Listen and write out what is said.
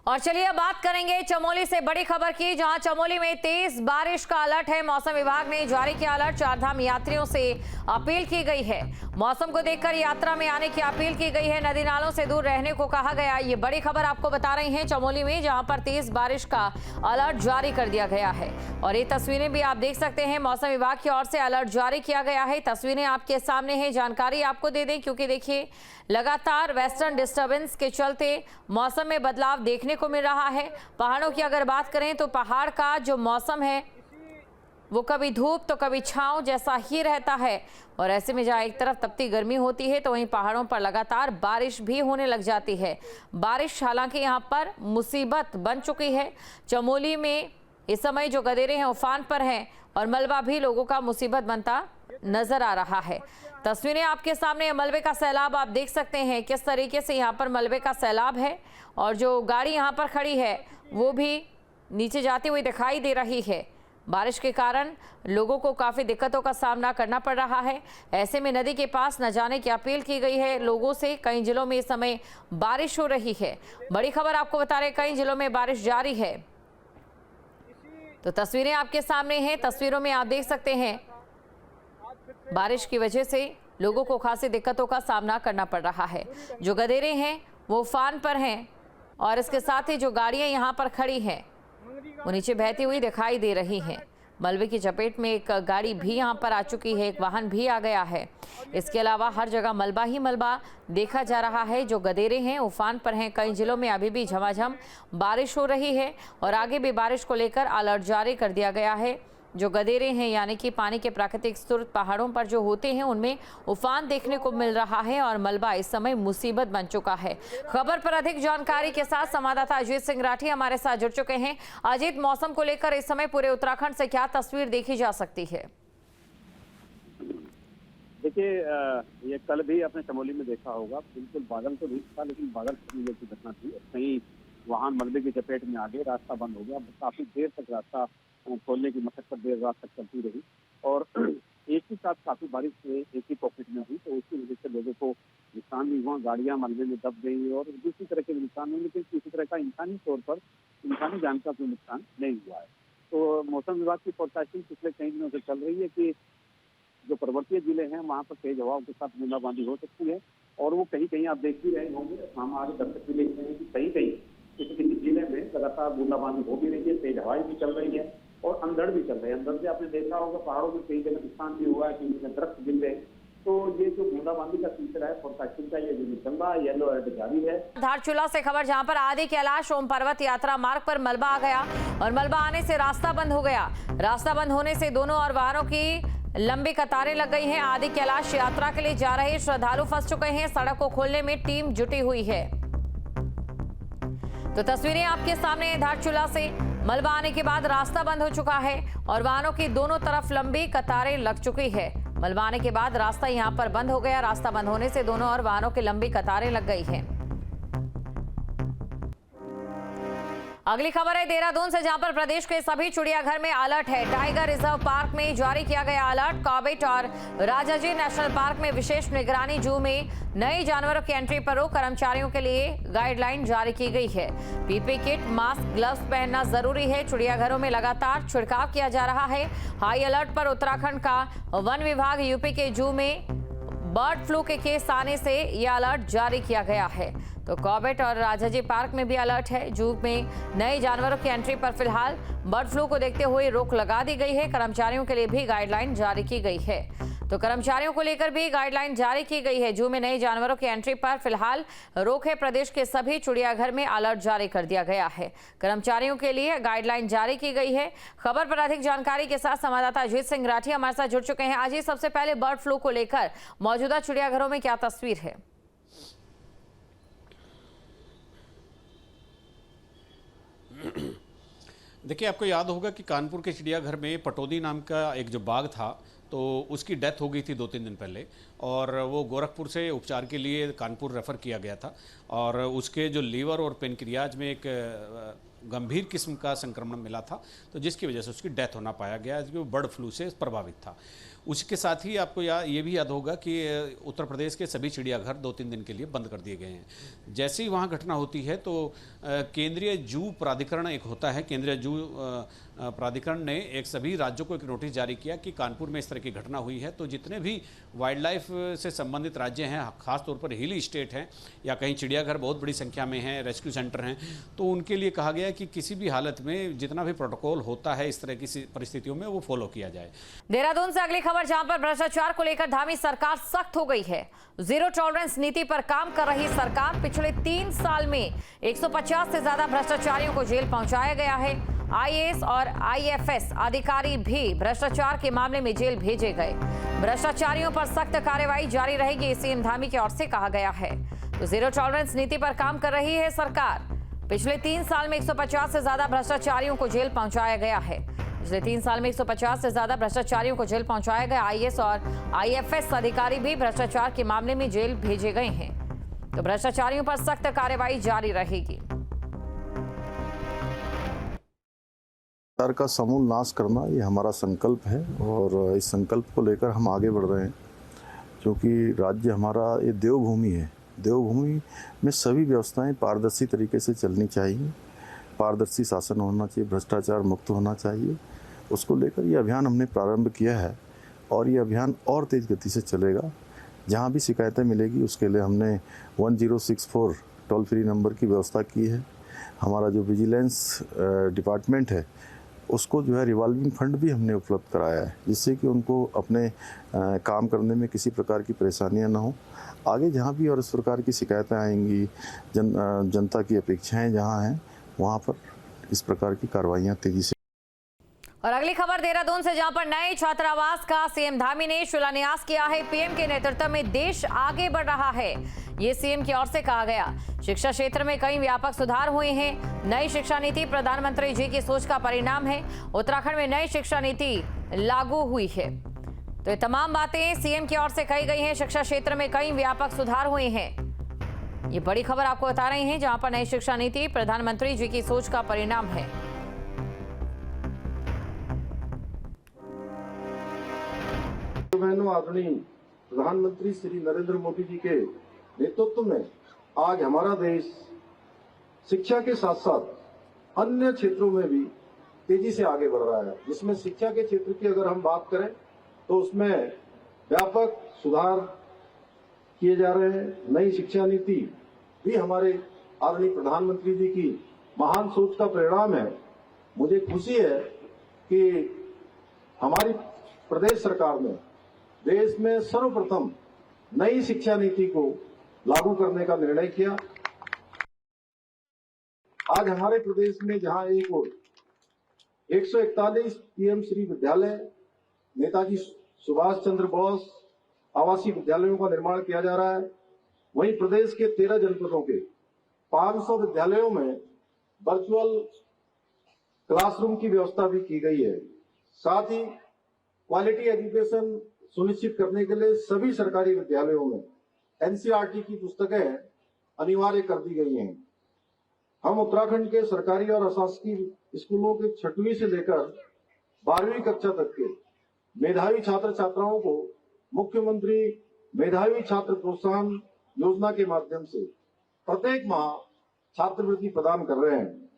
और चलिए अब बात करेंगे चमोली से बड़ी खबर की, जहां चमोली में तेज बारिश का अलर्ट है। मौसम विभाग ने जारी किया अलर्ट। चारधाम यात्रियों से अपील की गई है, मौसम को देखकर यात्रा में आने की अपील की गई है। नदी नालों से दूर रहने को कहा गया। ये बड़ी खबर आपको बता रही हैं चमोली में, जहां पर तेज बारिश का अलर्ट जारी कर दिया गया है। और ये तस्वीरें भी आप देख सकते हैं, मौसम विभाग की ओर से अलर्ट जारी किया गया है। तस्वीरें आपके सामने है, जानकारी आपको दे दें क्योंकि देखिए लगातार वेस्टर्न डिस्टर्बेंस के चलते मौसम में बदलाव देखने को मिल रहा है। पहाड़ों की अगर बात करें तो पहाड़ का जो मौसम है वो कभी धूप तो कभी छांव जैसा ही रहता है। और ऐसे में जहाँ एक तरफ तपती गर्मी होती है तो वहीं पहाड़ों पर लगातार बारिश भी होने लग जाती है। बारिश हालांकि यहाँ पर मुसीबत बन चुकी है। चमोली में इस समय जो गदेरे हैं उफान पर हैं और मलबा भी लोगों का मुसीबत बनता नजर आ रहा है। तस्वीरें आपके सामने, मलबे का सैलाब आप देख सकते हैं किस तरीके से यहाँ पर मलबे का सैलाब है। और जो गाड़ी यहाँ पर खड़ी है वो भी नीचे जाती हुई दिखाई दे रही है। बारिश के कारण लोगों को काफ़ी दिक्कतों का सामना करना पड़ रहा है। ऐसे में नदी के पास न जाने की अपील की गई है लोगों से। कई जिलों में इस समय बारिश हो रही है। बड़ी खबर आपको बता रहे, कई जिलों में बारिश जारी है। तो तस्वीरें आपके सामने हैं, तस्वीरों में आप देख सकते हैं बारिश की वजह से लोगों को खासी दिक्कतों का सामना करना पड़ रहा है। जो गदेरे हैं वो उफान पर हैं और इसके साथ ही जो गाड़ियां यहां पर खड़ी हैं वो नीचे बहती हुई दिखाई दे रही हैं। मलबे की चपेट में एक गाड़ी भी यहां पर आ चुकी है, एक वाहन भी आ गया है। इसके अलावा हर जगह मलबा ही मलबा देखा जा रहा है। जो गदेरे हैं उफान पर हैं। कई जिलों में अभी भी झमाझम बारिश हो रही है और आगे भी बारिश को लेकर अलर्ट जारी कर दिया गया है। जो गदेरे हैं यानी कि पानी के प्राकृतिक स्रोत पहाड़ों पर जो होते हैं उनमें उफान देखने को मिल रहा है और मलबा इस समय मुसीबत बन चुका है। खबर पर अधिक जानकारी के साथ संवाददाता अजीत सिंह राठी हमारे साथ जुड़ चुके हैं। अजीत, मौसम को लेकर इस समय पूरे उत्तराखंड से क्या तस्वीर देखी जा सकती है? देखिए, ये कल भी आपने चमोली में देखा होगा, बिल्कुल बादल तो नहीं था लेकिन बादल फटने की घटना थी। कहीं वाहन मलबे की चपेट में आ गए, रास्ता बंद हो गया। काफी देर तक रास्ता खोलने की मशक्कत देर रात तक चलती रही और एक ही साथ काफी बारिश एक ही पॉकेट में हुई, तो उसकी वजह से लोगों को नुकसान भी हुआ। गाड़ियां मलबे में दब गई और दूसरी तरह के नुकसान हुए, लेकिन किसी तरह का इंसानी तौर पर इंसानी जान का कोई नुकसान नहीं हुआ है। तो मौसम विभाग की फोरकास्टिंग पिछले कई दिनों से चल रही है कि जो पर्वतीय जिले हैं वहाँ पर तेज हवाओं के साथ बूंदाबांदी हो सकती है। और वो कहीं कहीं आप देख भी रहे होंगे, हमारे दर्शक भी देख रहे हैं कि कहीं कहीं किसी किसी जिले में लगातार बूंदाबांदी हो भी रही है, तेज हवाएं भी चल रही है और अंधड़ भी चल रहे हैं। अंधड़ से आपने देखा होगा पहाड़ों में कई जगह नुकसान भी हुआ है, कई जगह दरख्त गिर गए। तो ये जो बूंदाबांदी का सिलसिला है फोरकास्टिंग का, ये जो चल रहा है, येलो अलर्ट जारी है। धारचूला से खबर, जहां पर आदि कैलाश ओम पर्वत यात्रा मार्ग पर मलबा आ गया और मलबा आने से रास्ता बंद हो गया। रास्ता बंद होने से दोनों और वाहनों की लंबी कतारें लग गई हैं। आदि कैलाश यात्रा के लिए जा रहे श्रद्धालु फंस चुके हैं। सड़क को खोलने में टीम जुटी हुई है। तो तस्वीरें आपके सामने, धारचूला से मलबा आने के बाद रास्ता बंद हो चुका है और वाहनों की दोनों तरफ लंबी कतारें लग चुकी है। मलबा आने के बाद रास्ता यहां पर बंद हो गया। रास्ता बंद होने से दोनों और वाहनों की लंबी कतारें लग गई हैं। अगली खबर है देहरादून से, जहां पर प्रदेश के सभी चिड़ियाघर में अलर्ट है। टाइगर रिजर्व पार्क में जारी किया गया अलर्ट। कॉर्बेट और राजाजी नेशनल पार्क में विशेष निगरानी। जू में नए जानवरों की एंट्री पर रोक। कर्मचारियों के लिए गाइडलाइन जारी की गई है। पीपी किट, मास्क, ग्लव्स पहनना जरूरी है। चिड़ियाघरों में लगातार छिड़काव किया जा रहा है। हाई अलर्ट पर उत्तराखंड का वन विभाग। यूपी के जू में बर्ड फ्लू के केस आने से यह अलर्ट जारी किया गया है। तो कॉर्बेट और राजाजी पार्क में भी अलर्ट है। जू में नए जानवरों की एंट्री पर फिलहाल बर्ड फ्लू को देखते हुए रोक लगा दी गई है। कर्मचारियों के लिए भी गाइडलाइन जारी की गई है। तो कर्मचारियों को लेकर भी गाइडलाइन जारी की गई है। जू में नए जानवरों की एंट्री पर फिलहाल रोक है। प्रदेश के सभी चिड़ियाघर में अलर्ट जारी कर दिया गया है। कर्मचारियों के लिए गाइडलाइन जारी की गई है। खबर पर अधिक जानकारी के साथ संवाददाता अजीत सिंह राठी हमारे साथ जुड़ चुके हैं। अजीत, सबसे पहले बर्ड फ्लू को लेकर मौजूदा चिड़ियाघरों में क्या तस्वीर है? देखिए, आपको याद होगा कि कानपुर के चिड़ियाघर में पटौदी नाम का एक जो बाघ था, तो उसकी डेथ हो गई थी 2-3 दिन पहले और वो गोरखपुर से उपचार के लिए कानपुर रेफ़र किया गया था। और उसके जो लीवर और पेनक्रियाज में एक गंभीर किस्म का संक्रमण मिला था, तो जिसकी वजह से उसकी डेथ होना पाया गया, जो बर्ड फ्लू से प्रभावित था। उसके साथ ही आपको ये भी याद होगा कि उत्तर प्रदेश के सभी चिड़ियाघर 2-3 दिन के लिए बंद कर दिए गए हैं। जैसे ही वहाँ घटना होती है तो केंद्रीय जू प्राधिकरण एक होता है, केंद्रीय जू प्राधिकरण ने सभी राज्यों को एक नोटिस जारी किया कि कानपुर में इस तरह की घटना हुई है, तो जितने भी वाइल्ड लाइफ से संबंधित राज्य हैं, खासतौर पर हिली स्टेट हैं या कहीं चिड़ियाघर बहुत बड़ी संख्या में हैं, रेस्क्यू सेंटर हैं, तो उनके लिए कहा गया कि किसी भी हालत में जितना भी प्रोटोकॉल होता है इस तरह की परिस्थितियों में वो फॉलो किया जाए। देहरादून से अगली खबर, जहां पर भ्रष्टाचार को लेकर धामी सरकार सख्त हो गई है। जीरो टॉलरेंस नीति पर काम कर रही सरकार, पिछले 3 साल में 150 से ज्यादा भ्रष्टाचारियों को जेल पहुंचाया गया है। आईएएस और आईएफएस अधिकारी भी भ्रष्टाचार के मामले में जेल भेजे गए। भ्रष्टाचारियों पर सख्त कार्रवाई जारी रहेगी, सीएम धामी की ओर से कहा गया है। तो जीरो टॉलरेंस नीति पर काम कर रही है सरकार। पिछले 3 साल में 150 से ज्यादा भ्रष्टाचारियों को जेल पहुंचाया गया है। पिछले 3 साल में 150 से ज्यादा भ्रष्टाचारियों को जेल पहुंचाया गया। आईएएस और आईएफएस अधिकारी भी भ्रष्टाचार के मामले में जेल भेजे गए हैं। तो भ्रष्टाचारियों पर सख्त कार्रवाई जारी रहेगी। भ्रष्टाचार का समूल नाश करना ये हमारा संकल्प है और इस संकल्प को लेकर हम आगे बढ़ रहे हैं, क्योंकि राज्य हमारा ये देवभूमि है। देवभूमि में सभी व्यवस्थाएं पारदर्शी तरीके से चलनी चाहिए, पारदर्शी शासन होना चाहिए, भ्रष्टाचार मुक्त होना चाहिए। उसको लेकर ये अभियान हमने प्रारंभ किया है और ये अभियान और तेज गति से चलेगा। जहाँ भी शिकायतें मिलेगी उसके लिए हमने 1064 टोल फ्री नंबर की व्यवस्था की है। हमारा जो विजिलेंस डिपार्टमेंट है उसको जो है रिवॉल्विंग फंड भी हमने उपलब्ध कराया है, जिससे कि उनको अपने काम करने में किसी प्रकार की परेशानियां ना हो। आगे जहाँ भी और इस प्रकार की शिकायतें आएंगी, जनता की अपेक्षाएं जहाँ हैं वहाँ पर इस प्रकार की कार्रवाइयाँ तेजी से। और अगली खबर देहरादून से, जहां पर नए छात्रावास का सीएम धामी ने शिलान्यास किया है। पीएम के नेतृत्व में देश आगे बढ़ रहा है, ये सीएम की ओर से कहा गया। शिक्षा क्षेत्र में कई व्यापक सुधार हुए हैं। नई शिक्षा नीति प्रधानमंत्री जी की सोच का परिणाम है। उत्तराखंड में नई शिक्षा नीति लागू हुई है। तो ये तमाम बातें सीएम की ओर से कही गई हैं। शिक्षा क्षेत्र में कई व्यापक सुधार हुए हैं, ये बड़ी खबर आपको बता रही हैं, जहां पर नई शिक्षा नीति प्रधानमंत्री जी की सोच का परिणाम है। बहनों, आदरणीय प्रधानमंत्री श्री नरेंद्र मोदी जी के नेतृत्व में आज हमारा देश शिक्षा के साथ साथ अन्य क्षेत्रों में भी तेजी से आगे बढ़ रहा है। जिसमें शिक्षा के क्षेत्र की अगर हम बात करें तो उसमें व्यापक सुधार किए जा रहे हैं। नई शिक्षा नीति भी हमारे आदरणीय प्रधानमंत्री जी की महान सोच का परिणाम है। मुझे खुशी है कि हमारी प्रदेश सरकार ने देश में सर्वप्रथम नई शिक्षा नीति को लागू करने का निर्णय किया। आज हमारे प्रदेश में जहां एक और 141 पीएम श्री विद्यालय, नेताजी सुभाष चंद्र बोस आवासीय विद्यालयों का निर्माण किया जा रहा है, वहीं प्रदेश के 13 जनपदों के 500 विद्यालयों में वर्चुअल क्लासरूम की व्यवस्था भी की गई है। साथ ही क्वालिटी एजुकेशन सुनिश्चित करने के लिए सभी सरकारी विद्यालयों में एनसीईआरटी की पुस्तकें अनिवार्य कर दी गई हैं। हम उत्तराखंड के सरकारी और अशासकीय स्कूलों के 6वीं से लेकर 12वीं कक्षा तक के मेधावी छात्र छात्राओं को मुख्यमंत्री मेधावी छात्र प्रोत्साहन योजना के माध्यम से प्रत्येक माह छात्रवृत्ति प्रदान कर रहे हैं।